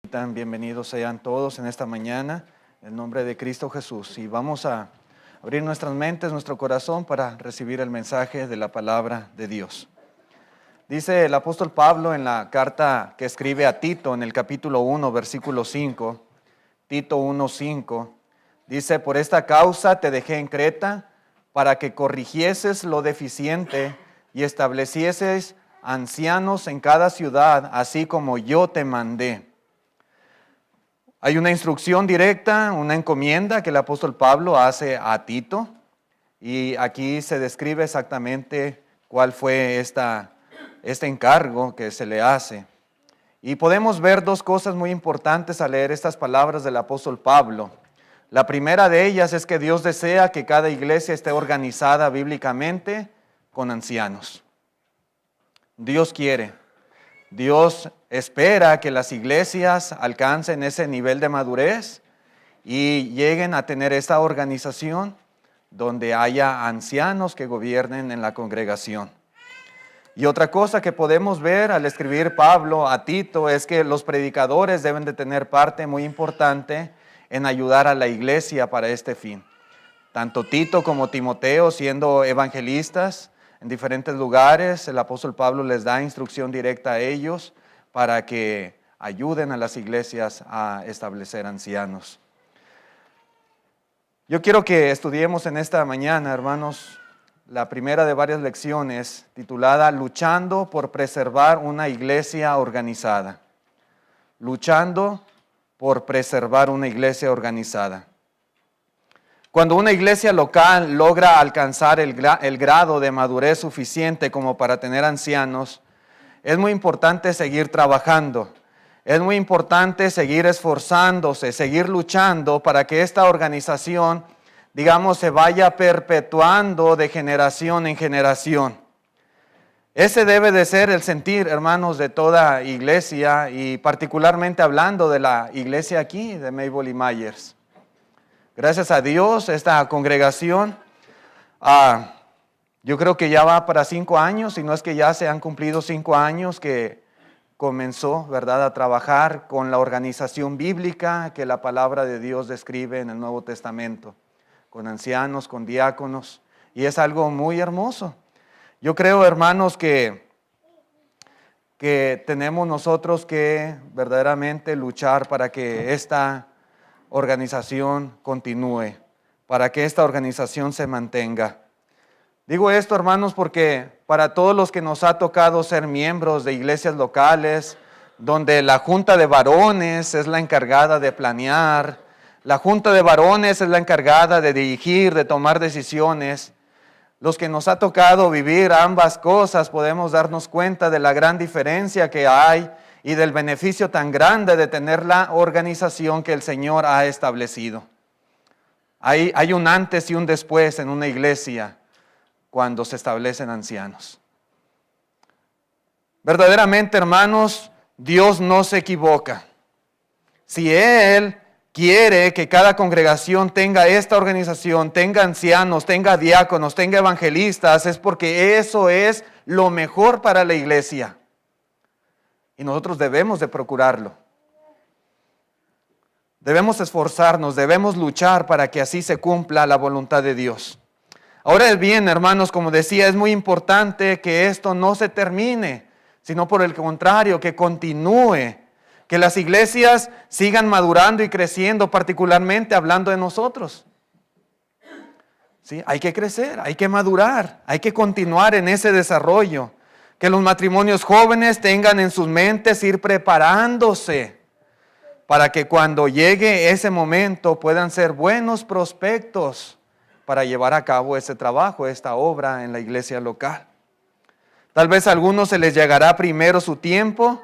Bienvenidos sean todos en esta mañana, en el nombre de Cristo Jesús. Y vamos a abrir nuestras mentes, nuestro corazón para recibir el mensaje de la palabra de Dios. Dice el apóstol Pablo en la carta que escribe a Tito en el capítulo 1, versículo 5, Tito 1:5, dice: por esta causa te dejé en Creta, para que corrigieses lo deficiente y establecieses ancianos en cada ciudad, así como yo te mandé. Hay una instrucción directa, una encomienda que el apóstol Pablo hace a Tito, y aquí se describe exactamente cuál fue este encargo que se le hace. Y podemos ver dos cosas muy importantes al leer estas palabras del apóstol Pablo. La primera de ellas es que Dios desea que cada iglesia esté organizada bíblicamente con ancianos. Dios quiere. Dios espera que las iglesias alcancen ese nivel de madurez y lleguen a tener esta organización donde haya ancianos que gobiernen en la congregación. Y otra cosa que podemos ver al escribir Pablo a Tito es que los predicadores deben de tener parte muy importante en ayudar a la iglesia para este fin. Tanto Tito como Timoteo, siendo evangelistas en diferentes lugares, el apóstol Pablo les da instrucción directa a ellos para que ayuden a las iglesias a establecer ancianos. Yo quiero que estudiemos en esta mañana, hermanos, la primera de varias lecciones titulada Luchando por preservar una iglesia organizada. Luchando por preservar una iglesia organizada. Cuando una iglesia local logra alcanzar el grado de madurez suficiente como para tener ancianos, es muy importante seguir trabajando. Es muy importante seguir esforzándose, seguir luchando para que esta organización, se vaya perpetuando de generación en generación. Ese debe de ser el sentir, hermanos, de toda iglesia, y particularmente hablando de la iglesia aquí, de Maybole y Myers. Gracias a Dios, esta congregación, yo creo que ya va para 5 años, si no es que ya se han cumplido 5 años que comenzó, ¿verdad?, a trabajar con la organización bíblica que la palabra de Dios describe en el Nuevo Testamento, con ancianos, con diáconos, y es algo muy hermoso. Yo creo, hermanos, que tenemos nosotros que verdaderamente luchar para que esta organización continúe, para que esta organización se mantenga. Digo esto, hermanos, porque para todos los que nos ha tocado ser miembros de iglesias locales, donde la junta de varones es la encargada de planear, la junta de varones es la encargada de dirigir, de tomar decisiones, los que nos ha tocado vivir ambas cosas, podemos darnos cuenta de la gran diferencia que hay y del beneficio tan grande de tener la organización que el Señor ha establecido. Hay un antes y un después en una iglesia cuando se establecen ancianos. Verdaderamente, hermanos, Dios no se equivoca. Si Él quiere que cada congregación tenga esta organización, tenga ancianos, tenga diáconos, tenga evangelistas, es porque eso es lo mejor para la iglesia. Y nosotros debemos de procurarlo. Debemos esforzarnos, debemos luchar para que así se cumpla la voluntad de Dios. Ahora bien, hermanos, como decía, es muy importante que esto no se termine, sino por el contrario, que continúe, que las iglesias sigan madurando y creciendo, particularmente hablando de nosotros. ¿Sí? Hay que crecer, hay que madurar, hay que continuar en ese desarrollo. Que los matrimonios jóvenes tengan en sus mentes ir preparándose para que cuando llegue ese momento puedan ser buenos prospectos para llevar a cabo ese trabajo, esta obra en la iglesia local. Tal vez a algunos se les llegará primero su tiempo,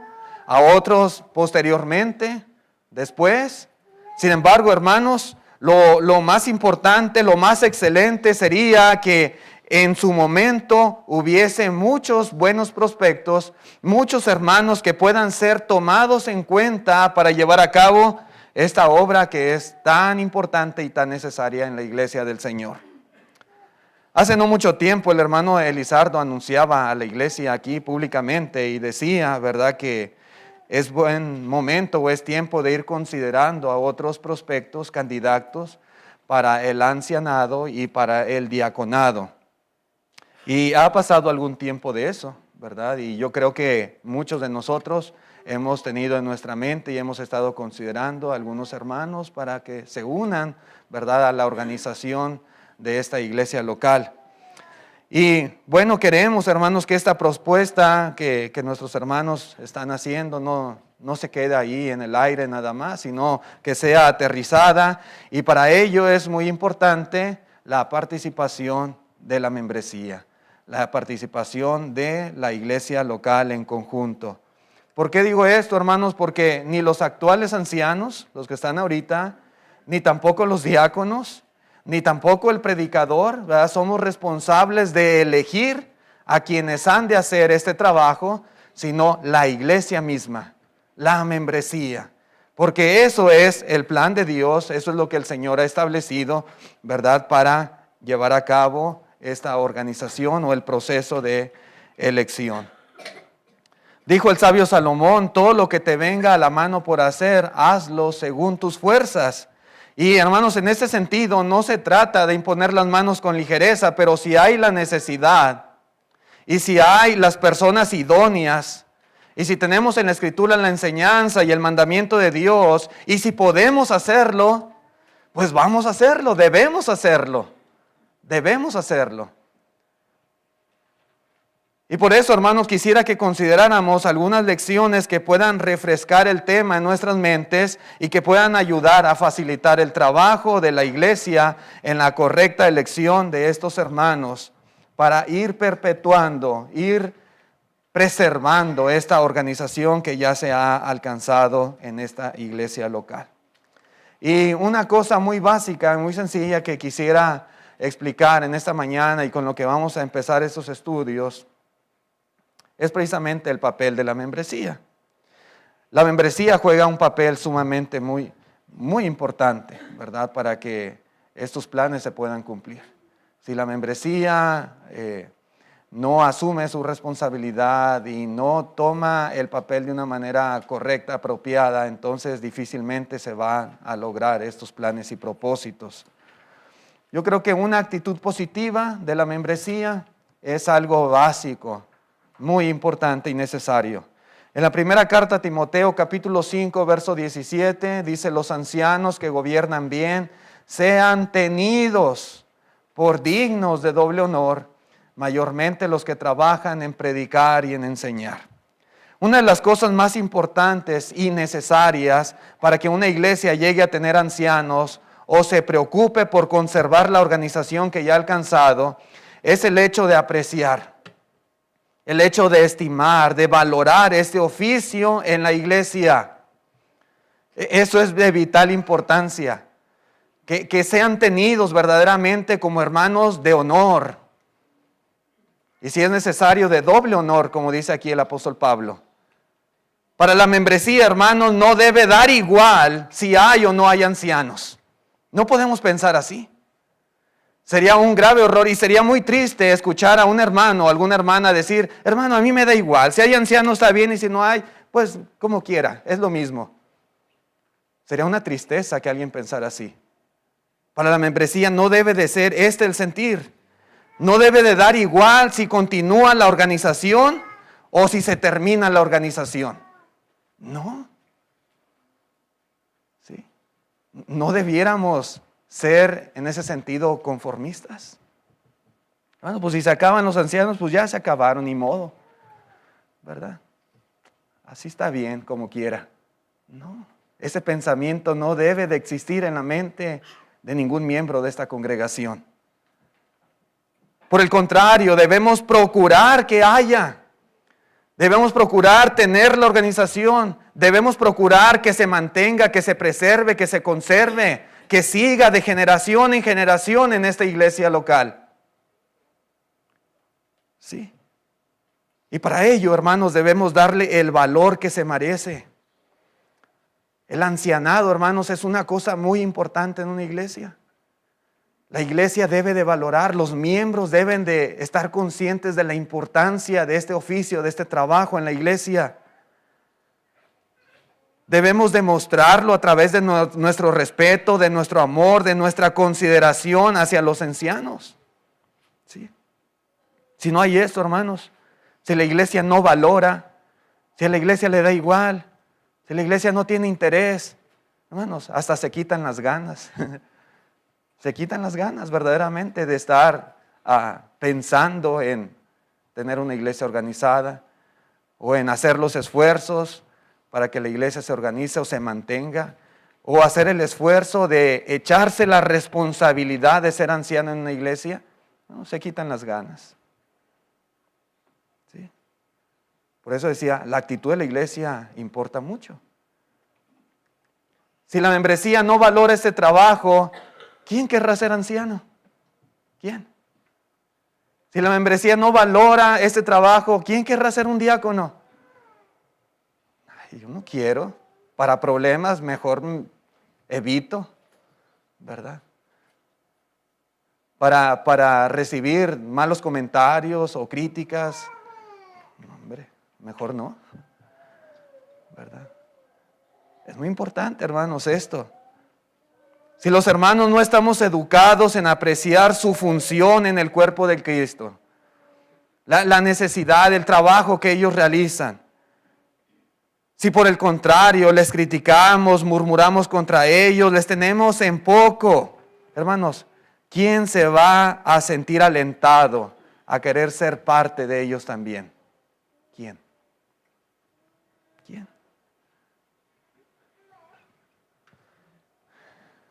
a otros posteriormente, después. Sin embargo, hermanos, lo más importante, lo más excelente sería que en su momento hubiese muchos buenos prospectos, muchos hermanos que puedan ser tomados en cuenta para llevar a cabo esta obra que es tan importante y tan necesaria en la iglesia del Señor. Hace no mucho tiempo el hermano Elizardo anunciaba a la iglesia aquí públicamente y decía, ¿verdad?, que es buen momento o es tiempo de ir considerando a otros prospectos, candidatos para el ancianado y para el diaconado. Y ha pasado algún tiempo de eso, ¿verdad? Y yo creo que muchos de nosotros hemos tenido en nuestra mente y hemos estado considerando a algunos hermanos para que se unan, ¿verdad?, a la organización de esta iglesia local. Y bueno, queremos, hermanos, que esta propuesta que nuestros hermanos están haciendo no se quede ahí en el aire nada más, sino que sea aterrizada. Y para ello es muy importante la participación de la membresía, la participación de la iglesia local en conjunto. ¿Por qué digo esto, hermanos? Porque ni los actuales ancianos, los que están ahorita, ni tampoco los diáconos, ni tampoco el predicador, ¿verdad?, somos responsables de elegir a quienes han de hacer este trabajo, sino la iglesia misma, la membresía. Porque eso es el plan de Dios, eso es lo que el Señor ha establecido, ¿verdad?, para llevar a cabo esta organización o el proceso de elección. Dijo el sabio Salomón: todo lo que te venga a la mano por hacer, hazlo según tus fuerzas. Y hermanos, en ese sentido no se trata de imponer las manos con ligereza, pero si hay la necesidad y si hay las personas idóneas y si tenemos en la Escritura la enseñanza y el mandamiento de Dios y si podemos hacerlo, pues vamos a hacerlo, debemos hacerlo. Y por eso, hermanos, quisiera que consideráramos algunas lecciones que puedan refrescar el tema en nuestras mentes y que puedan ayudar a facilitar el trabajo de la iglesia en la correcta elección de estos hermanos para ir perpetuando, ir preservando esta organización que ya se ha alcanzado en esta iglesia local. Y una cosa muy básica, muy sencilla que quisiera explicar en esta mañana y con lo que vamos a empezar estos estudios, es precisamente el papel de la membresía. La membresía juega un papel sumamente muy importante, ¿verdad?, para que estos planes se puedan cumplir. Si la membresía no asume su responsabilidad y no toma el papel de una manera correcta, apropiada, entonces difícilmente se van a lograr estos planes y propósitos. Yo creo que una actitud positiva de la membresía es algo básico, muy importante y necesario. En la primera carta a Timoteo, capítulo 5, verso 17, dice: los ancianos que gobiernan bien sean tenidos por dignos de doble honor, mayormente los que trabajan en predicar y en enseñar. Una de las cosas más importantes y necesarias para que una iglesia llegue a tener ancianos o se preocupe por conservar la organización que ya ha alcanzado es el hecho de apreciar, el hecho de estimar, de valorar este oficio en la iglesia. Eso es de vital importancia, que sean tenidos verdaderamente como hermanos de honor. Y si es necesario, de doble honor, como dice aquí el apóstol Pablo. Para la membresía, hermanos, no debe dar igual si hay o no hay ancianos. No podemos pensar así. Sería un grave error y sería muy triste escuchar a un hermano o alguna hermana decir: hermano, a mí me da igual, si hay ancianos está bien y si no hay, pues como quiera, es lo mismo. Sería una tristeza que alguien pensara así. Para la membresía no debe de ser este el sentir. No debe de dar igual si continúa la organización o si se termina la organización. No. ¿Sí? No debiéramos ser en ese sentido conformistas. Bueno, pues si se acaban los ancianos, pues ya se acabaron, ni modo, ¿verdad? Así está bien, como quiera. No, ese pensamiento no debe de existir en la mente de ningún miembro de esta congregación. Por el contrario, debemos procurar que haya. Debemos procurar tener la organización. Debemos procurar que se mantenga, que se preserve, que se conserve, que siga de generación en generación en esta iglesia local. Sí. Y para ello, hermanos, debemos darle el valor que se merece. El ancianado, hermanos, es una cosa muy importante en una iglesia. La iglesia debe de valorar, los miembros deben de estar conscientes de la importancia de este oficio, de este trabajo en la iglesia. Debemos demostrarlo a través de nuestro respeto, de nuestro amor, de nuestra consideración hacia los ancianos. ¿Sí? Si no hay esto, hermanos, si la iglesia no valora, si a la iglesia le da igual, si la iglesia no tiene interés, hermanos, hasta se quitan las ganas. Se quitan las ganas verdaderamente de estar pensando en tener una iglesia organizada o en hacer los esfuerzos para que la iglesia se organice o se mantenga, o hacer el esfuerzo de echarse la responsabilidad de ser anciano en una iglesia. No, se quitan las ganas. ¿Sí? Por eso decía, la actitud de la iglesia importa mucho. Si la membresía no valora este trabajo, ¿quién querrá ser anciano? ¿Quién? Si la membresía no valora este trabajo, ¿quién querrá ser un diácono? Ay, yo no quiero. Para problemas mejor evito, ¿verdad? Para recibir malos comentarios o críticas, hombre, mejor no, ¿verdad? Es muy importante, hermanos, esto. Si los hermanos no estamos educados en apreciar su función en el cuerpo de Cristo, la necesidad, el trabajo que ellos realizan, si por el contrario les criticamos, murmuramos contra ellos, les tenemos en poco, hermanos, ¿quién se va a sentir alentado a querer ser parte de ellos también? ¿Quién? ¿Quién?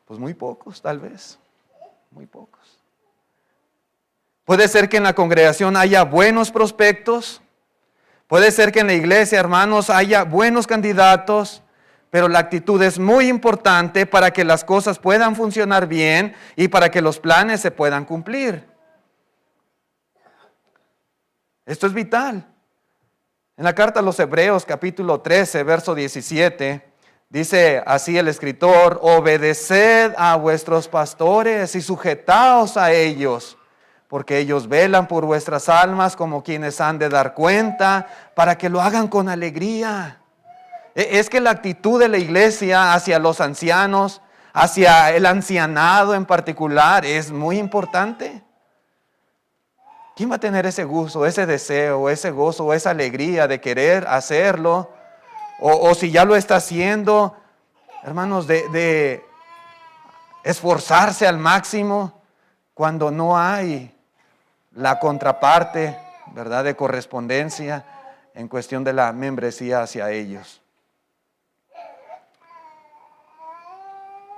Pues muy pocos, tal vez, muy pocos. Puede ser que en la congregación haya buenos prospectos, puede ser que en la iglesia, hermanos, haya buenos candidatos, pero la actitud es muy importante para que las cosas puedan funcionar bien y para que los planes se puedan cumplir. Esto es vital. En la carta a los Hebreos, capítulo 13, verso 17, dice así el escritor: obedeced a vuestros pastores y sujetaos a ellos, porque ellos velan por vuestras almas como quienes han de dar cuenta, para que lo hagan con alegría. Es que la actitud de la iglesia hacia los ancianos, hacia el ancianado en particular, es muy importante. ¿Quién va a tener ese gusto, ese deseo, ese gozo, esa alegría de querer hacerlo? O si ya lo está haciendo, hermanos, de esforzarse al máximo cuando no hay la contraparte, ¿verdad?, de correspondencia en cuestión de la membresía hacia ellos.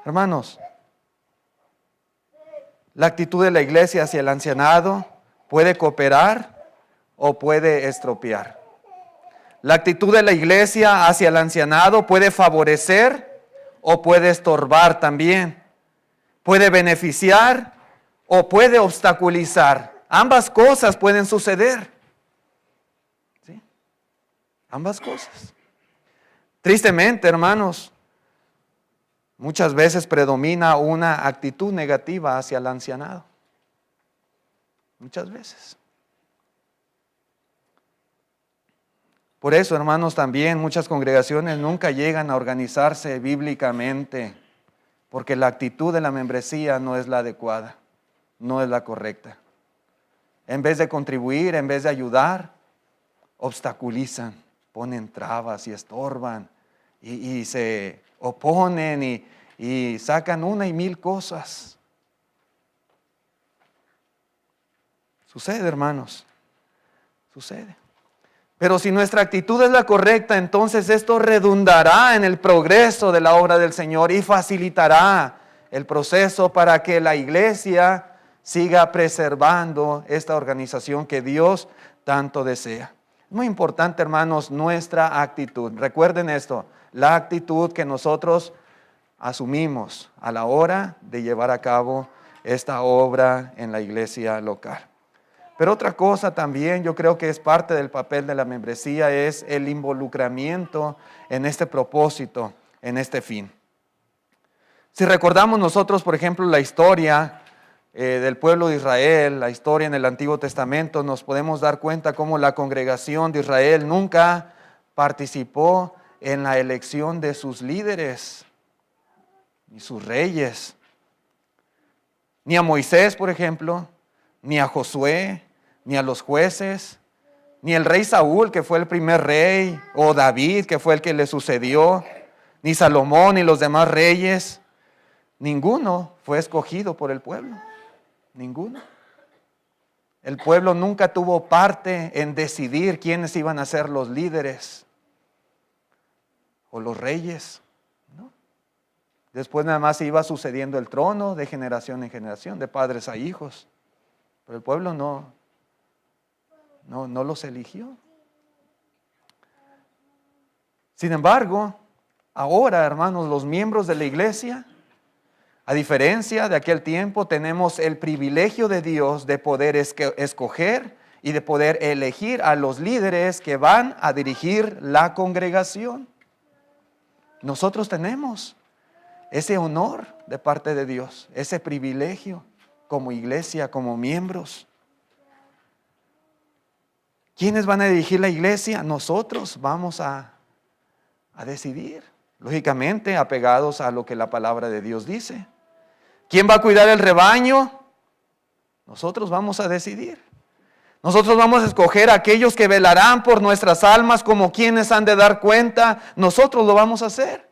Hermanos, la actitud de la iglesia hacia el ancianado puede cooperar o puede estropear. La actitud de la iglesia hacia el ancianado puede favorecer o puede estorbar también. Puede beneficiar o puede obstaculizar. Ambas cosas pueden suceder. ¿Sí? Ambas cosas. Tristemente, hermanos, muchas veces predomina una actitud negativa hacia el ancianado. Muchas veces. Por eso, hermanos, también muchas congregaciones nunca llegan a organizarse bíblicamente, porque la actitud de la membresía no es la adecuada, no es la correcta. En vez de contribuir, en vez de ayudar, obstaculizan, ponen trabas y estorban y se oponen y sacan una y mil cosas. Sucede, hermanos, sucede. Pero si nuestra actitud es la correcta, entonces esto redundará en el progreso de la obra del Señor y facilitará el proceso para que la iglesia siga preservando esta organización que Dios tanto desea. Es muy importante, hermanos, nuestra actitud. Recuerden esto, la actitud que nosotros asumimos a la hora de llevar a cabo esta obra en la iglesia local. Pero otra cosa también, yo creo que es parte del papel de la membresía, es el involucramiento en este propósito, en este fin. Si recordamos nosotros, por ejemplo, la historia del pueblo de Israel, la historia en el Antiguo Testamento, nos podemos dar cuenta cómo la congregación de Israel nunca participó en la elección de sus líderes ni sus reyes. Ni a Moisés, por ejemplo, ni a Josué, ni a los jueces, ni el rey Saúl, que fue el primer rey, o David, que fue el que le sucedió, ni Salomón, ni los demás reyes. Ninguno fue escogido por el pueblo. Ninguno. El pueblo nunca tuvo parte en decidir quiénes iban a ser los líderes o los reyes. ¿No? Después nada más se iba sucediendo el trono de generación en generación, de padres a hijos. Pero el pueblo no los eligió. Sin embargo, ahora, hermanos, los miembros de la iglesia, a diferencia de aquel tiempo, tenemos el privilegio de Dios de poder escoger y de poder elegir a los líderes que van a dirigir la congregación. Nosotros tenemos ese honor de parte de Dios, ese privilegio como iglesia, como miembros. ¿Quiénes van a dirigir la iglesia? Nosotros vamos a decidir, lógicamente apegados a lo que la palabra de Dios dice. ¿Quién va a cuidar el rebaño? Nosotros vamos a decidir. Nosotros vamos a escoger a aquellos que velarán por nuestras almas como quienes han de dar cuenta. Nosotros lo vamos a hacer.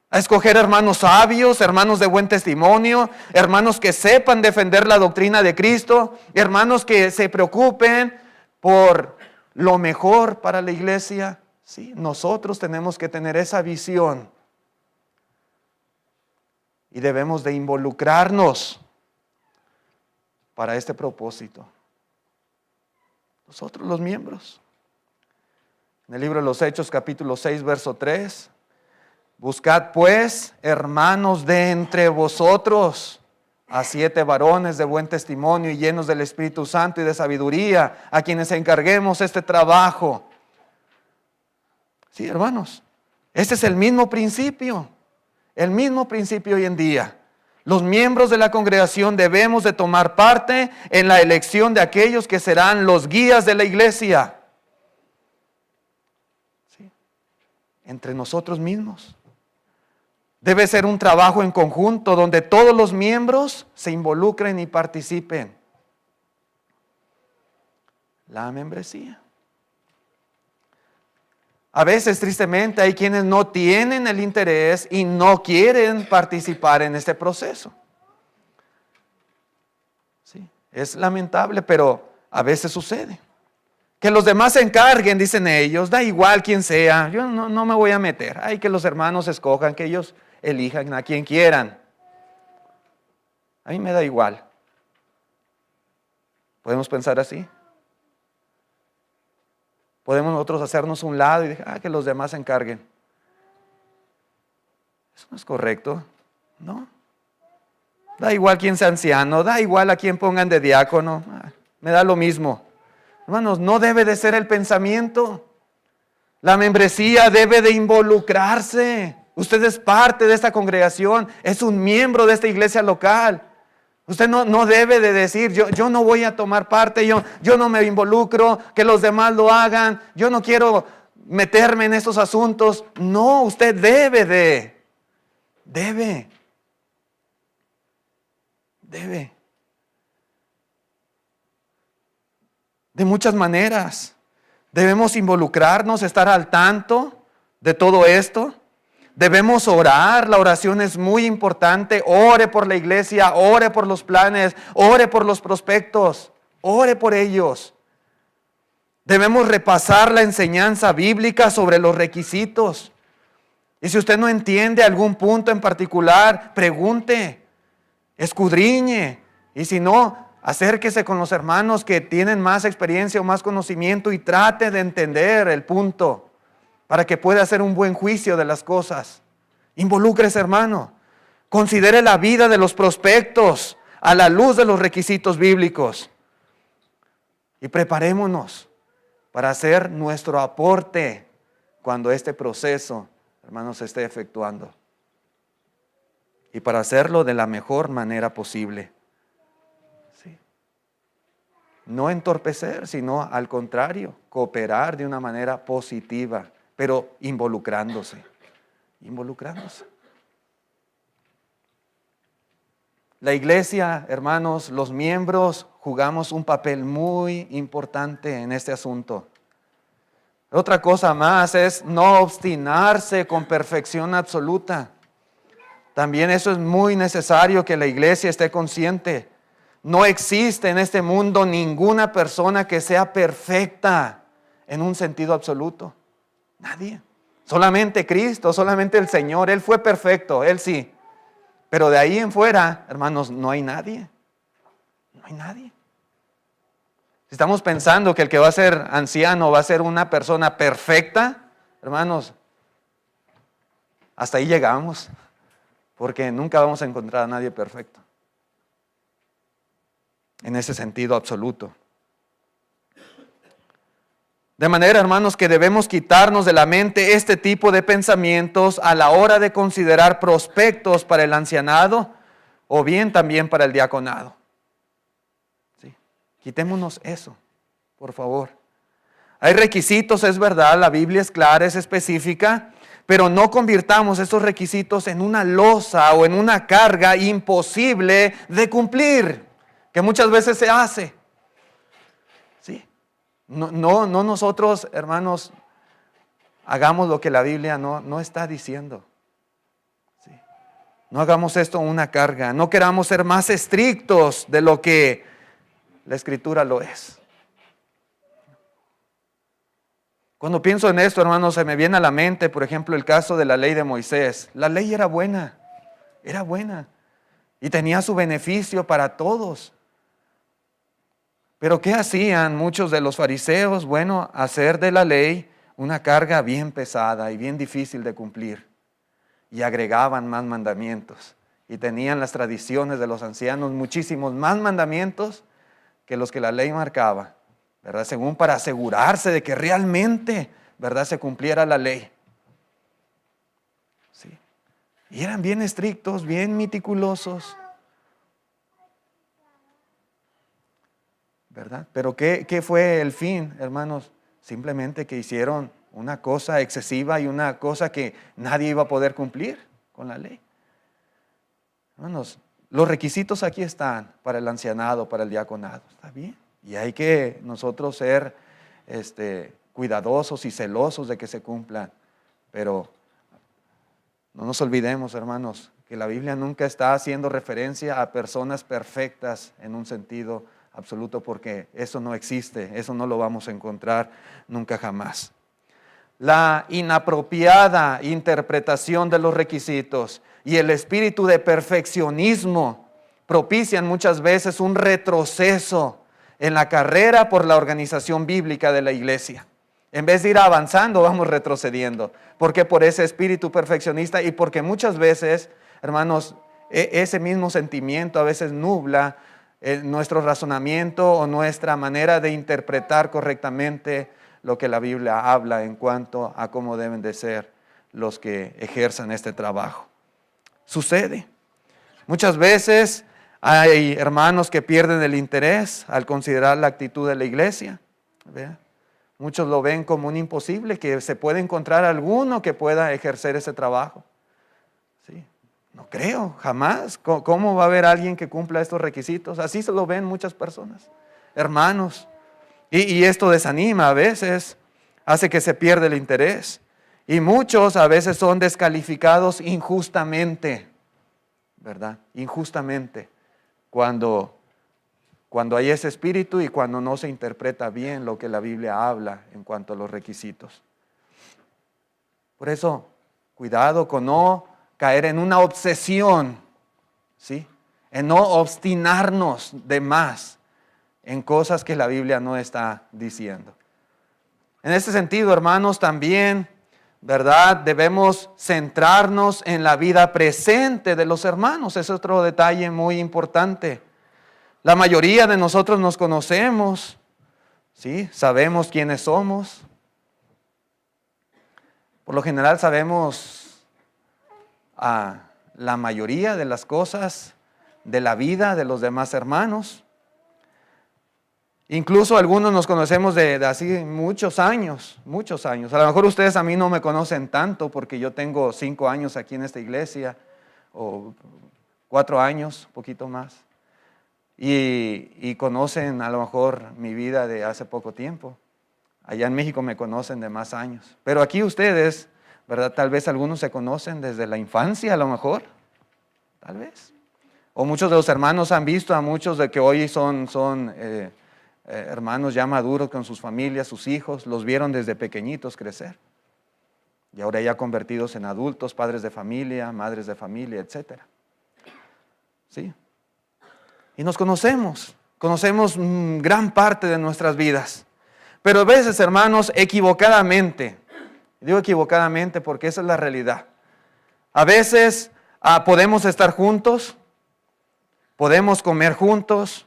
A escoger hermanos sabios, hermanos de buen testimonio, hermanos que sepan defender la doctrina de Cristo, hermanos que se preocupen por lo mejor para la iglesia. Sí, nosotros tenemos que tener esa visión y debemos de involucrarnos para este propósito. Nosotros los miembros. En el libro de los Hechos, capítulo 6, verso 3, buscad pues, hermanos de entre vosotros, a 7 varones de buen testimonio y llenos del Espíritu Santo y de sabiduría, a quienes encarguemos este trabajo. Sí, hermanos, este es el mismo principio hoy en día. Los miembros de la congregación debemos de tomar parte en la elección de aquellos que serán los guías de la iglesia. ¿Sí? Entre nosotros mismos. Debe ser un trabajo en conjunto donde todos los miembros se involucren y participen. La membresía. A veces, tristemente, hay quienes no tienen el interés y no quieren participar en este proceso. Sí, es lamentable, pero a veces sucede. Que los demás se encarguen, dicen ellos, da igual quién sea, yo no me voy a meter. Hay que los hermanos escojan, que ellos elijan a quien quieran. A mí me da igual. ¿Podemos pensar así? Podemos nosotros hacernos un lado y decir, que los demás se encarguen. Eso no es correcto, ¿no? Da igual quién sea anciano, da igual a quién pongan de diácono, me da lo mismo. Hermanos, no debe de ser el pensamiento. La membresía debe de involucrarse. Usted es parte de esta congregación, es un miembro de esta iglesia local. Usted no debe de decir, yo no voy a tomar parte, yo no me involucro, que los demás lo hagan, yo no quiero meterme en estos asuntos. No, usted debe. De muchas maneras. Debemos involucrarnos, estar al tanto de todo esto. Debemos orar, la oración es muy importante. Ore por la iglesia, ore por los planes, ore por los prospectos, ore por ellos. Debemos repasar la enseñanza bíblica sobre los requisitos. Y si usted no entiende algún punto en particular, pregunte, escudriñe. Y si no, acérquese con los hermanos que tienen más experiencia o más conocimiento y trate de entender el punto, para que pueda hacer un buen juicio de las cosas. Involúcrese, hermano. Considere la vida de los prospectos a la luz de los requisitos bíblicos. Y preparémonos para hacer nuestro aporte cuando este proceso, hermanos, se esté efectuando. Y para hacerlo de la mejor manera posible. Sí. No entorpecer, sino al contrario, cooperar de una manera positiva pero involucrándose. La iglesia, hermanos, los miembros jugamos un papel muy importante en este asunto. Otra cosa más es no obstinarse con perfección absoluta. También eso es muy necesario que la iglesia esté consciente. No existe en este mundo ninguna persona que sea perfecta en un sentido absoluto. Nadie. Solamente Cristo, solamente el Señor. Él fue perfecto, Él sí. Pero de ahí en fuera, hermanos, no hay nadie. No hay nadie. Si estamos pensando que el que va a ser anciano va a ser una persona perfecta, hermanos, hasta ahí llegamos. Porque nunca vamos a encontrar a nadie perfecto. En ese sentido absoluto. De manera, hermanos, que debemos quitarnos de la mente este tipo de pensamientos a la hora de considerar prospectos para el ancianado o bien también para el diaconado. ¿Sí? Quitémonos eso, por favor. Hay requisitos, es verdad, la Biblia es clara, es específica, pero no convirtamos esos requisitos en una losa o en una carga imposible de cumplir, que muchas veces se hace. ¿Sí? No nosotros, hermanos, hagamos lo que la Biblia no está diciendo. ¿Sí? No hagamos esto una carga. No queramos ser más estrictos de lo que la Escritura lo es. Cuando pienso en esto, hermanos, se me viene a la mente, por ejemplo, el caso de la ley de Moisés. La ley era buena y tenía su beneficio para todos. Pero ¿qué hacían muchos de los fariseos? Bueno, hacer de la ley una carga bien pesada y bien difícil de cumplir. Y agregaban más mandamientos. Y tenían las tradiciones de los ancianos muchísimos más mandamientos que los que la ley marcaba, ¿verdad? Según para asegurarse de que realmente, ¿verdad?, se cumpliera la ley. ¿Sí? Y eran bien estrictos, bien meticulosos. ¿Verdad? Pero ¿qué fue el fin, hermanos? Simplemente que hicieron una cosa excesiva y una cosa que nadie iba a poder cumplir con la ley. Hermanos, los requisitos aquí están para el ancianado, para el diaconado. ¿Está bien? Y hay que nosotros ser cuidadosos y celosos de que se cumplan. Pero no nos olvidemos, hermanos, que la Biblia nunca está haciendo referencia a personas perfectas en un sentido absoluto, porque eso no existe, eso no lo vamos a encontrar nunca jamás. La inapropiada interpretación de los requisitos y el espíritu de perfeccionismo propician muchas veces un retroceso en la carrera por la organización bíblica de la iglesia. En vez de ir avanzando, vamos retrocediendo. Porque por ese espíritu perfeccionista y porque muchas veces, hermanos, ese mismo sentimiento a veces nubla nuestro razonamiento o nuestra manera de interpretar correctamente lo que la Biblia habla en cuanto a cómo deben de ser los que ejerzan este trabajo. Sucede. Muchas veces hay hermanos que pierden el interés al considerar la actitud de la iglesia. ¿Ve? Muchos lo ven como un imposible, que se puede encontrar alguno que pueda ejercer ese trabajo. ¿Sí? No creo, jamás. ¿Cómo va a haber alguien que cumpla estos requisitos? Así se lo ven muchas personas, hermanos. Y esto desanima a veces, hace que se pierda el interés. Y muchos a veces son descalificados injustamente, ¿verdad? Injustamente, cuando hay ese espíritu y cuando no se interpreta bien lo que la Biblia habla en cuanto a los requisitos. Por eso, cuidado con no caer en una obsesión, ¿sí? En no obstinarnos de más en cosas que la Biblia no está diciendo. En este sentido, hermanos, también, ¿verdad?, debemos centrarnos en la vida presente de los hermanos. Es otro detalle muy importante. La mayoría de nosotros nos conocemos, ¿sí? Sabemos quiénes somos. Por lo general sabemos la mayoría de las cosas de la vida de los demás hermanos. Incluso algunos nos conocemos de así muchos años, muchos años. A lo mejor ustedes a mí no me conocen tanto porque yo tengo 5 años aquí en esta iglesia, o 4 años, poquito más. Y conocen a lo mejor mi vida de hace poco tiempo. Allá en México me conocen de más años. Pero aquí ustedes, ¿verdad? Tal vez algunos se conocen desde la infancia, a lo mejor. Tal vez. O muchos de los hermanos han visto a muchos de que hoy son hermanos ya maduros con sus familias, sus hijos, los vieron desde pequeñitos crecer. Y ahora ya convertidos en adultos, padres de familia, madres de familia, etc. ¿Sí? Y nos conocemos gran parte de nuestras vidas. Pero a veces, hermanos, equivocadamente, digo equivocadamente porque esa es la realidad. A veces podemos estar juntos, podemos comer juntos,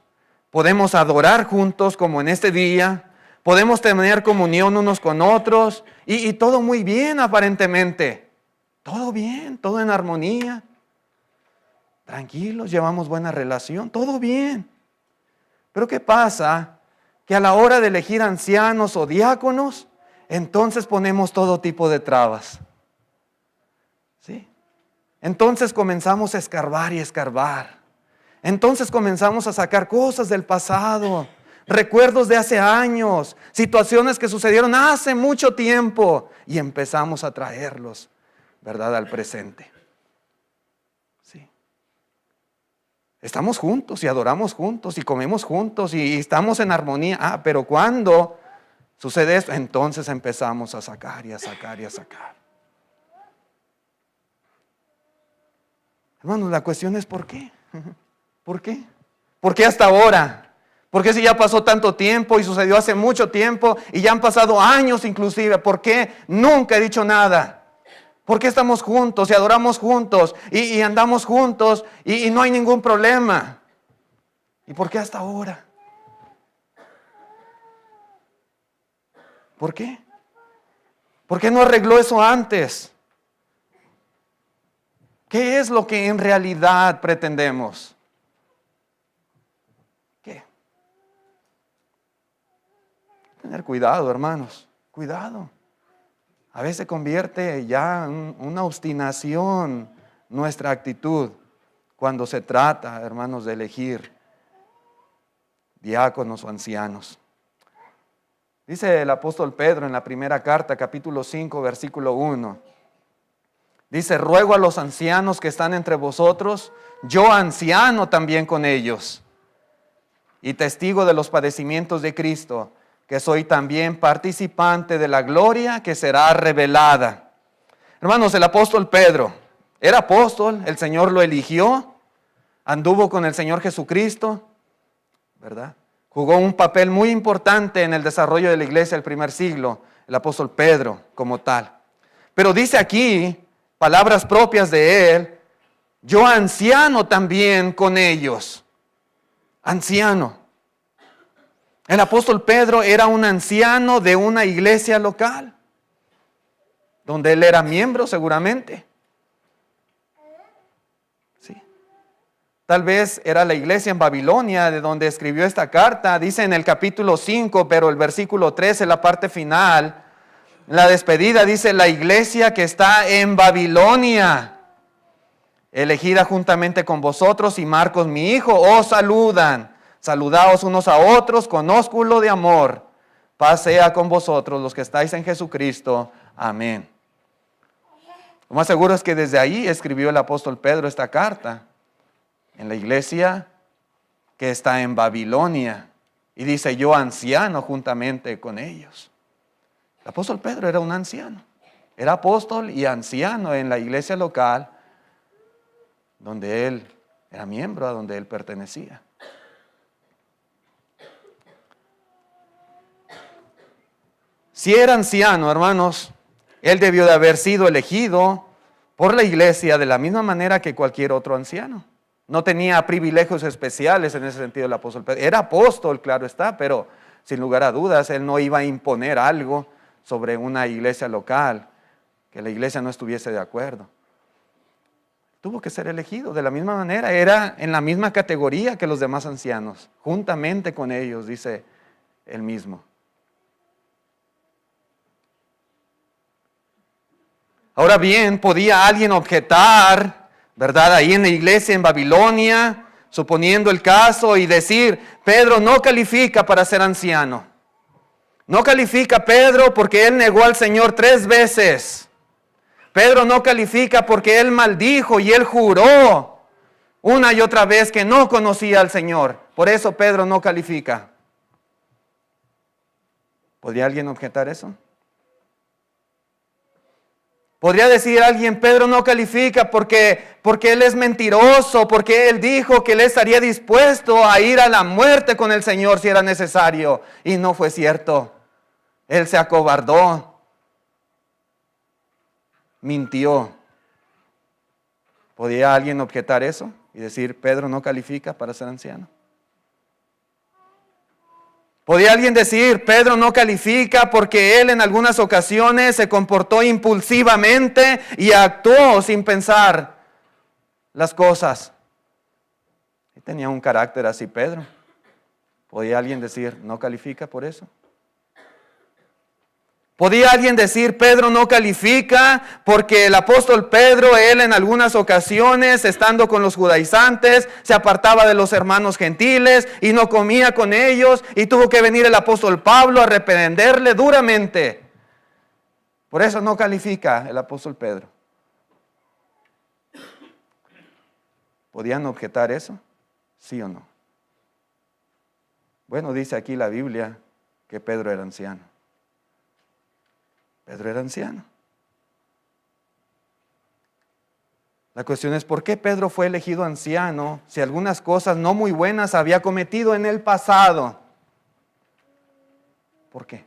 podemos adorar juntos como en este día, podemos tener comunión unos con otros y todo muy bien aparentemente. Todo bien, todo en armonía. Tranquilos, llevamos buena relación, todo bien. Pero ¿qué pasa? Que a la hora de elegir ancianos o diáconos, entonces ponemos todo tipo de trabas. ¿Sí? Entonces comenzamos a escarbar y escarbar. Entonces comenzamos a sacar cosas del pasado, recuerdos de hace años, situaciones que sucedieron hace mucho tiempo y empezamos a traerlos, ¿verdad?, al presente. Sí. Estamos juntos y adoramos juntos y comemos juntos y estamos en armonía. Pero cuando sucede esto, entonces empezamos a sacar y a sacar y a sacar. Hermanos, la cuestión es ¿por qué? ¿Por qué? ¿Por qué hasta ahora? ¿Por qué si ya pasó tanto tiempo y sucedió hace mucho tiempo y ya han pasado años inclusive? ¿Por qué nunca he dicho nada? ¿Por qué estamos juntos y adoramos juntos y andamos juntos y no hay ningún problema? ¿Y por qué hasta ahora? ¿Por qué? ¿Por qué no arregló eso antes? ¿Qué es lo que en realidad pretendemos? ¿Qué? Tener cuidado, hermanos, cuidado. A veces se convierte ya en una obstinación nuestra actitud cuando se trata, hermanos, de elegir diáconos o ancianos. Dice el apóstol Pedro en la primera carta, capítulo 5, versículo 1. Dice, ruego a los ancianos que están entre vosotros, yo anciano también con ellos, y testigo de los padecimientos de Cristo, que soy también participante de la gloria que será revelada. Hermanos, el apóstol Pedro era apóstol, el Señor lo eligió, anduvo con el Señor Jesucristo, ¿verdad? Jugó un papel muy importante en el desarrollo de la iglesia del primer siglo, el apóstol Pedro como tal. Pero dice aquí, palabras propias de él, yo anciano también con ellos. Anciano. El apóstol Pedro era un anciano de una iglesia local, donde él era miembro seguramente. Sí. Tal vez era la iglesia en Babilonia de donde escribió esta carta. Dice en el capítulo 5, pero el versículo 13, la parte final, la despedida, dice la iglesia que está en Babilonia, elegida juntamente con vosotros y Marcos mi hijo, os saludan. Saludaos unos a otros con ósculo de amor. Paz sea con vosotros los que estáis en Jesucristo. Amén. Lo más seguro es que desde ahí escribió el apóstol Pedro esta carta, en la iglesia que está en Babilonia. Y dice, yo anciano juntamente con ellos. El apóstol Pedro era un anciano. Era apóstol y anciano en la iglesia local donde él era miembro, a donde él pertenecía. Si era anciano, hermanos, él debió de haber sido elegido por la iglesia de la misma manera que cualquier otro anciano. No tenía privilegios especiales en ese sentido el apóstol Pedro. Era apóstol, claro está, pero sin lugar a dudas, él no iba a imponer algo sobre una iglesia local, que la iglesia no estuviese de acuerdo. Tuvo que ser elegido de la misma manera, era en la misma categoría que los demás ancianos, juntamente con ellos, dice el mismo. Ahora bien, podía alguien objetar, ¿verdad? Ahí en la iglesia en Babilonia, suponiendo el caso, y decir, Pedro no califica para ser anciano. No califica Pedro porque él negó al Señor 3 veces. Pedro no califica porque él maldijo y él juró una y otra vez que no conocía al Señor. Por eso Pedro no califica. ¿Podría alguien objetar eso? Podría decir alguien, Pedro no califica porque él es mentiroso, porque él dijo que él estaría dispuesto a ir a la muerte con el Señor si era necesario. Y no fue cierto. Él se acobardó. Mintió. ¿Podría alguien objetar eso y decir, Pedro no califica para ser anciano? ¿Podría alguien decir, Pedro no califica porque él en algunas ocasiones se comportó impulsivamente y actuó sin pensar las cosas? Y tenía un carácter así Pedro. ¿Podría alguien decir, no califica por eso? ¿Podía alguien decir, Pedro no califica porque el apóstol Pedro, él en algunas ocasiones, estando con los judaizantes, se apartaba de los hermanos gentiles y no comía con ellos y tuvo que venir el apóstol Pablo a reprenderle duramente? Por eso no califica el apóstol Pedro. ¿Podían objetar eso? ¿Sí o no? Bueno, dice aquí la Biblia que Pedro era anciano. Pedro era anciano. La cuestión es, ¿por qué Pedro fue elegido anciano si algunas cosas no muy buenas había cometido en el pasado? ¿Por qué?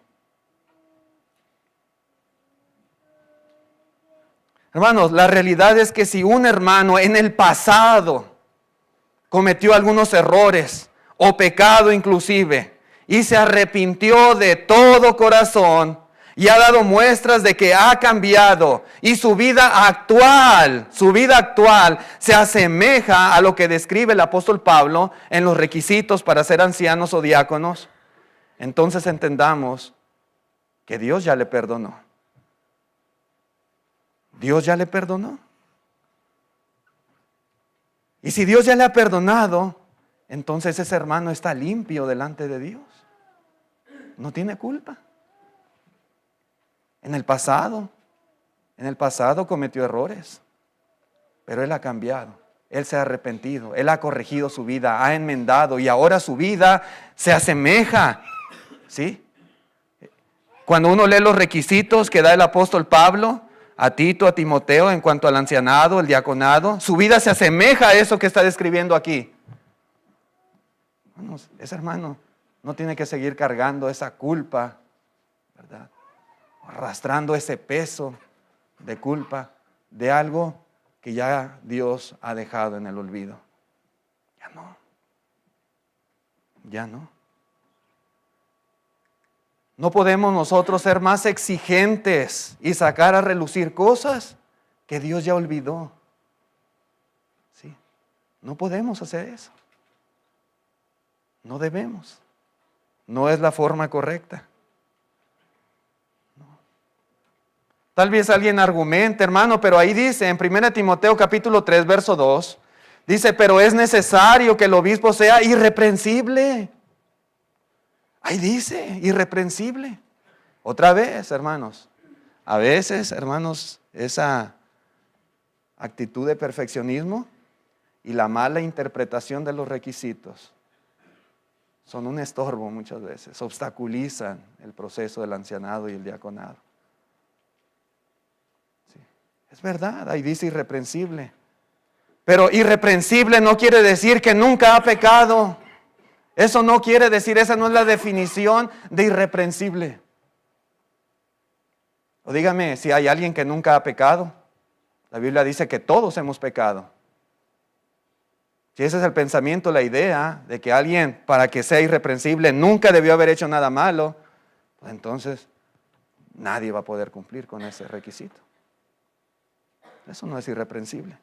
Hermanos, la realidad es que si un hermano en el pasado cometió algunos errores o pecado inclusive y se arrepintió de todo corazón, y ha dado muestras de que ha cambiado y su vida actual se asemeja a lo que describe el apóstol Pablo en los requisitos para ser ancianos o diáconos, entonces entendamos que Dios ya le perdonó. Dios ya le perdonó. Y si Dios ya le ha perdonado, entonces ese hermano está limpio delante de Dios. No tiene culpa. En el pasado cometió errores, pero él ha cambiado, él se ha arrepentido, él ha corregido su vida, ha enmendado y ahora su vida se asemeja, ¿sí? Cuando uno lee los requisitos que da el apóstol Pablo a Tito, a Timoteo en cuanto al ancianado, el diaconado, su vida se asemeja a eso que está describiendo aquí. Vamos, ese hermano no tiene que seguir cargando esa culpa, ¿verdad? Arrastrando ese peso de culpa de algo que ya Dios ha dejado en el olvido. Ya no. No podemos nosotros ser más exigentes y sacar a relucir cosas que Dios ya olvidó. ¿Sí? No podemos hacer eso. No debemos. No es la forma correcta. Tal vez alguien argumente, hermano, pero ahí dice en 1 Timoteo capítulo 3, verso 2, dice, pero es necesario que el obispo sea irreprensible. Ahí dice, irreprensible. Otra vez, hermanos, a veces, hermanos, esa actitud de perfeccionismo y la mala interpretación de los requisitos son un estorbo muchas veces, obstaculizan el proceso del ancianado y el diaconado. Es verdad, ahí dice irreprensible. Pero irreprensible no quiere decir que nunca ha pecado. Eso no quiere decir, esa no es la definición de irreprensible. O dígame, si hay alguien que nunca ha pecado, la Biblia dice que todos hemos pecado. Si ese es el pensamiento, la idea de que alguien, para que sea irreprensible, nunca debió haber hecho nada malo, pues entonces nadie va a poder cumplir con ese requisito. Eso no es irreprensible.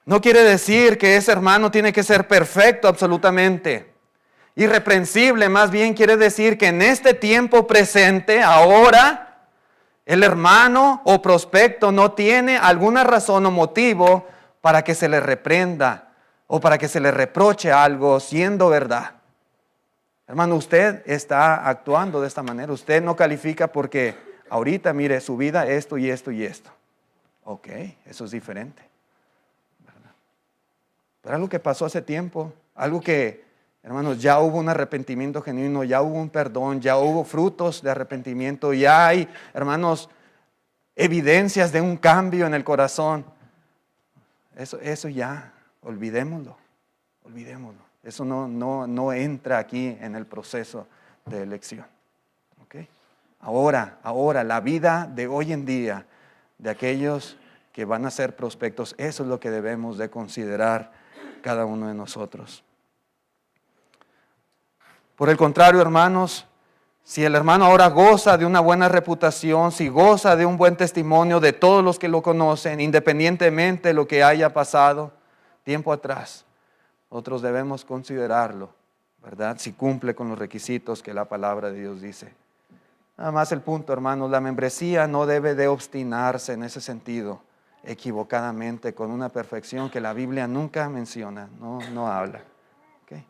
No quiere decir que ese hermano tiene que ser perfecto absolutamente. Irreprensible más bien quiere decir que en este tiempo presente, ahora, el hermano o prospecto no tiene alguna razón o motivo para que se le reprenda o para que se le reproche algo siendo verdad. Hermano, usted está actuando de esta manera. Usted no califica porque ahorita, mire, su vida esto y esto y esto. Ok, eso es diferente, ¿verdad? Pero algo que pasó hace tiempo, algo que, hermanos, ya hubo un arrepentimiento genuino, ya hubo un perdón, ya hubo frutos de arrepentimiento, ya hay, hermanos, evidencias de un cambio en el corazón. Eso ya, olvidémoslo. Eso no entra aquí en el proceso de elección. ¿Okay? Ahora, la vida de hoy en día, de aquellos que van a ser prospectos, eso es lo que debemos de considerar cada uno de nosotros. Por el contrario, hermanos, si el hermano ahora goza de una buena reputación, si goza de un buen testimonio de todos los que lo conocen, independientemente de lo que haya pasado tiempo atrás, nosotros debemos considerarlo, ¿verdad? Si cumple con los requisitos que la palabra de Dios dice. Nada más el punto, hermanos, la membresía no debe de obstinarse en ese sentido, equivocadamente, con una perfección que la Biblia nunca menciona, no habla. ¿Okay?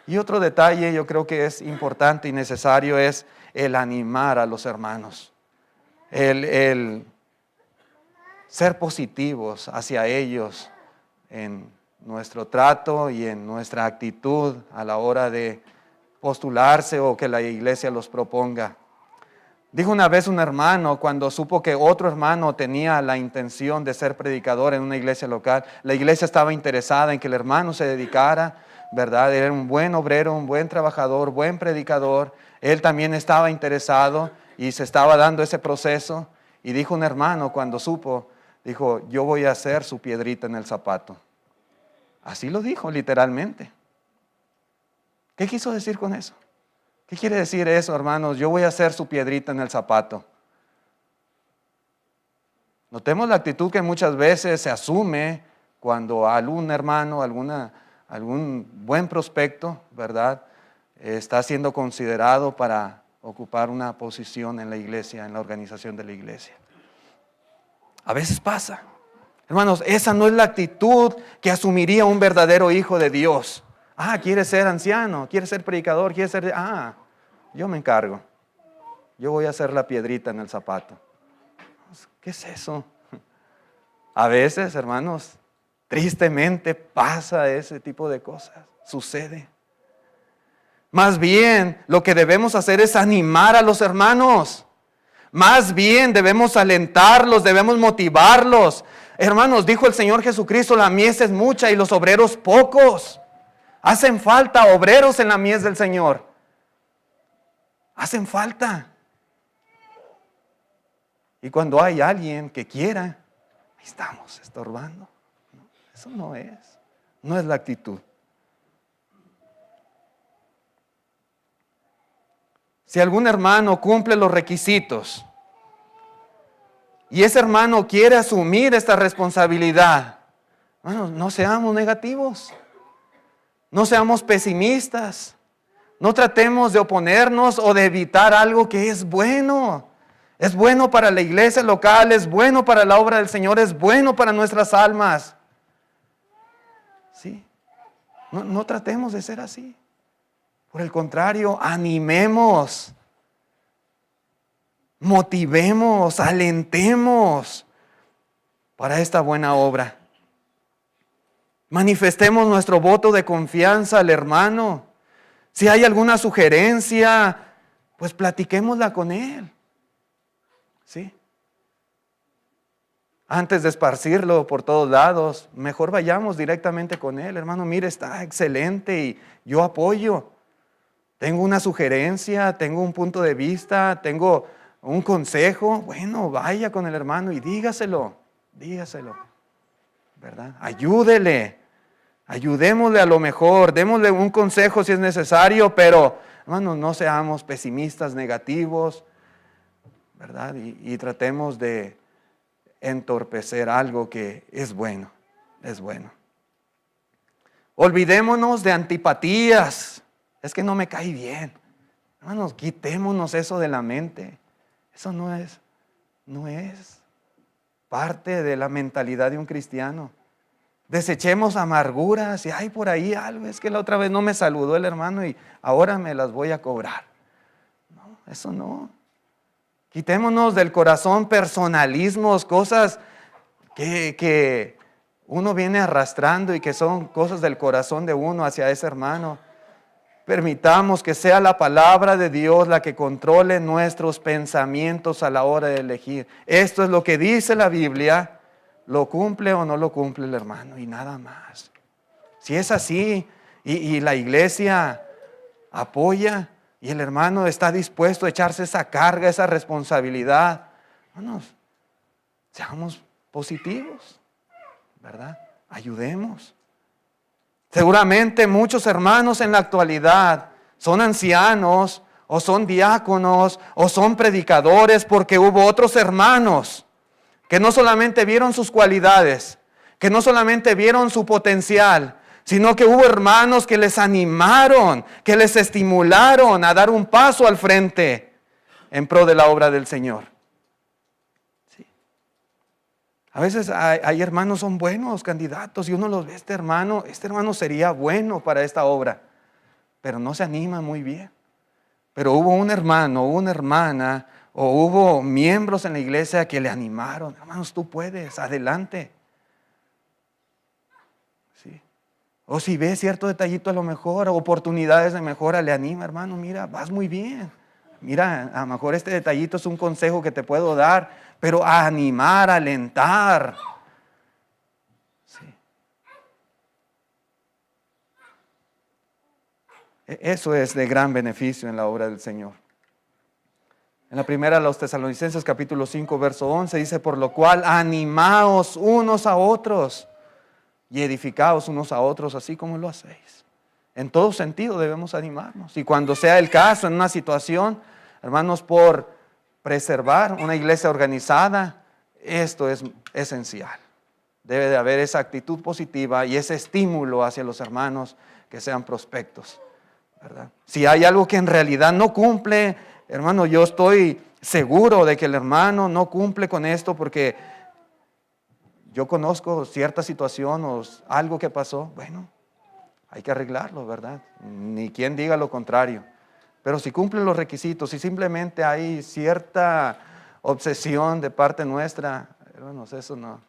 Y otro detalle yo creo que es importante y necesario es el animar a los hermanos, el ser positivos hacia ellos en nuestro trato y en nuestra actitud a la hora de postularse o que la iglesia los proponga. Dijo una vez un hermano, cuando supo que otro hermano tenía la intención de ser predicador en una iglesia local, la iglesia estaba interesada en que el hermano se dedicara, ¿verdad? Era un buen obrero, un buen trabajador, buen predicador. Él también estaba interesado y se estaba dando ese proceso. Y dijo un hermano cuando supo, dijo, yo voy a ser su piedrita en el zapato. Así lo dijo literalmente. ¿Qué quiso decir con eso? ¿Qué quiere decir eso, hermanos? Yo voy a ser su piedrita en el zapato. Notemos la actitud que muchas veces se asume cuando algún hermano, algún buen prospecto, ¿verdad?, está siendo considerado para ocupar una posición en la iglesia, en la organización de la iglesia. A veces pasa. Hermanos, esa no es la actitud que asumiría un verdadero hijo de Dios. ¿Quiere ser anciano? ¿Quiere ser predicador? ¿Quiere ser...? Yo me encargo. Yo voy a ser la piedrita en el zapato. ¿Qué es eso? A veces, hermanos, tristemente pasa ese tipo de cosas. Sucede. Más bien, lo que debemos hacer es animar a los hermanos. Más bien, debemos alentarlos, debemos motivarlos. Hermanos, dijo el Señor Jesucristo, la mies es mucha y los obreros pocos. Hacen falta obreros en la mies del Señor. Hacen falta. Y cuando hay alguien que quiera, ahí estamos estorbando. No, eso no es la actitud. Si algún hermano cumple los requisitos y ese hermano quiere asumir esta responsabilidad, hermanos, no seamos negativos, no seamos pesimistas, no tratemos de oponernos o de evitar algo que es bueno. Es bueno para la iglesia local, es bueno para la obra del Señor, es bueno para nuestras almas. ¿Sí? No tratemos de ser así. Por el contrario, animemos, motivemos, alentemos para esta buena obra. Manifestemos nuestro voto de confianza al hermano. Si hay alguna sugerencia, pues platiquémosla con él. ¿Sí? Antes de esparcirlo por todos lados, mejor vayamos directamente con él. Hermano, mire, está excelente y yo apoyo. Tengo una sugerencia, tengo un punto de vista, tengo un consejo. Bueno, vaya con el hermano y dígaselo, ¿verdad? Ayudémosle a lo mejor, démosle un consejo si es necesario, pero, hermanos, no seamos pesimistas, negativos, ¿verdad? Y tratemos de entorpecer algo que es bueno, Olvidémonos de antipatías. es que no me cae bien. Hermanos, quitémonos eso de la mente. Eso no es parte de la mentalidad de un cristiano. Desechemos amarguras y hay por ahí algo, es que la otra vez no me saludó el hermano y ahora me las voy a cobrar. No, eso no. Quitémonos del corazón personalismos, cosas que uno viene arrastrando y que son cosas del corazón de uno hacia ese hermano. Permitamos que sea la palabra de Dios la que controle nuestros pensamientos a la hora de elegir. Esto es lo que dice la Biblia. ¿Lo cumple o no lo cumple el hermano? Y nada más. Si es así y la iglesia apoya y el hermano está dispuesto a echarse esa carga, esa responsabilidad, hermanos, seamos positivos, ¿verdad? Ayudemos. Seguramente muchos hermanos en la actualidad son ancianos o son diáconos o son predicadores porque hubo otros hermanos que no solamente vieron sus cualidades, que no solamente vieron su potencial, sino que hubo hermanos que les animaron, que les estimularon a dar un paso al frente en pro de la obra del Señor. Sí. A veces hay hermanos son buenos candidatos y uno los ve, este hermano sería bueno para esta obra, pero no se anima muy bien. Pero hubo un hermano, una hermana, o hubo miembros en la iglesia que le animaron. Hermanos, tú puedes, adelante. Sí. O si ves cierto detallito a lo mejor, oportunidades de mejora, le anima, hermano, mira, vas muy bien. Mira, a lo mejor este detallito es un consejo que te puedo dar, pero a animar, a alentar. Sí. Eso es de gran beneficio en la obra del Señor. En la primera, los Tesalonicenses capítulo 5, verso 11, dice, por lo cual animaos unos a otros y edificaos unos a otros, así como lo hacéis. En todo sentido debemos animarnos. Y cuando sea el caso, en una situación, hermanos, por preservar una iglesia organizada, esto es esencial. Debe de haber esa actitud positiva y ese estímulo hacia los hermanos que sean prospectos, ¿verdad? Si hay algo que en realidad no cumple, hermano, yo estoy seguro de que el hermano no cumple con esto porque yo conozco cierta situación o algo que pasó. Bueno, hay que arreglarlo, ¿verdad? Ni quien diga lo contrario. Pero si cumplen los requisitos, si simplemente hay cierta obsesión de parte nuestra, hermanos, eso no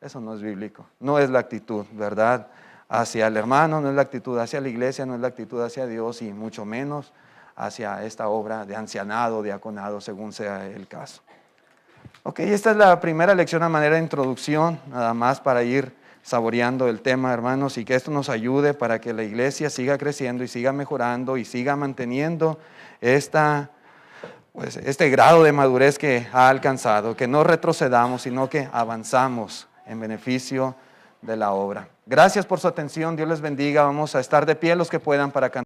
es bíblico. No es la actitud, ¿verdad? Hacia el hermano, no es la actitud hacia la iglesia, no es la actitud hacia Dios y mucho menos hacia esta obra de ancianado, diaconado, según sea el caso. Ok, esta es la primera lección a manera de introducción, nada más para ir saboreando el tema, hermanos, y que esto nos ayude para que la iglesia siga creciendo y siga mejorando y siga manteniendo este grado de madurez que ha alcanzado, que no retrocedamos, sino que avanzamos en beneficio de la obra. Gracias por su atención, Dios les bendiga, vamos a estar de pie los que puedan para cantar.